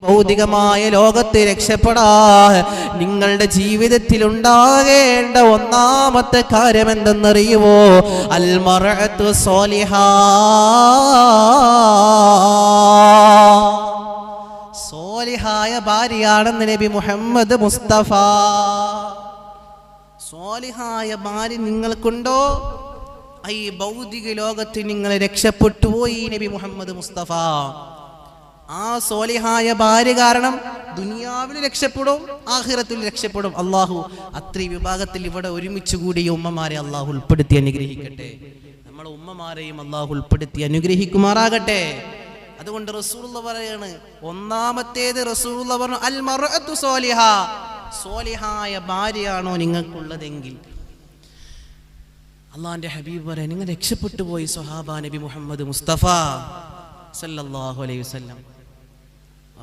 ഭൗതികമായ ലോകത്തെ രക്ഷപ്പെടാൻ നിങ്ങളുടെ ജീവിതത്തിൽ ഉണ്ടാകേണ്ട ഒന്നാമത്തെ കാര്യം എന്തെന്നറിയുമോ? അൽ മർഅത്തു സ്വാലിഹാ, സ്വാലിഹായ ഭാര്യയാണെന്ന് നബി മുഹമ്മദ് മുസ്തഫ. സ്വാലിഹായ ഭാര്യ നിങ്ങൾക്കുണ്ടോ? ഈ ഭൗതിക ലോകത്തിൽ നിങ്ങൾ രക്ഷപ്പെട്ടു പോയി നബി മുഹമ്മദ് മുസ്തഫ. ആ സ്വാലിഹായ ഭാര്യ കാരണം ദുനിയാവിൽ രക്ഷപ്പെടും, ആഖിറത്തിൽ രക്ഷപ്പെടും. അള്ളാഹു അത്രയും വിഭാഗത്തിൽ ഇവിടെ ഒരുമിച്ച് കൂടിയ ഉമ്മമാരെ അള്ളാഹു ഉൾപ്പെടുത്തി അനുഗ്രഹിക്കട്ടെ. നമ്മളെ ഉമ്മമാരെയും അള്ളാഹു ഉൾപ്പെടുത്തി അനുഗ്രഹിക്കുമാറാകട്ടെ. അതുകൊണ്ട് റസൂലുള്ളാഹി പറയാണ്, ഒന്നാമത്തേത് റസൂലുള്ളാഹി പറഞ്ഞു അൽ മർഅത്തു സ്വാലിഹാ, സ്വാലിഹായ ഭാര്യയാണോ നിങ്ങൾക്കുള്ളതെങ്കിൽ അള്ളാഹിന്റെ ഹബീബ് പറയാൻ നിങ്ങൾ രക്ഷപ്പെട്ടു പോയി സ്വഹാബ നബി മുഹമ്മദ് മുസ്തഫ സല്ലല്ലാഹു അലൈഹി വസല്ലം.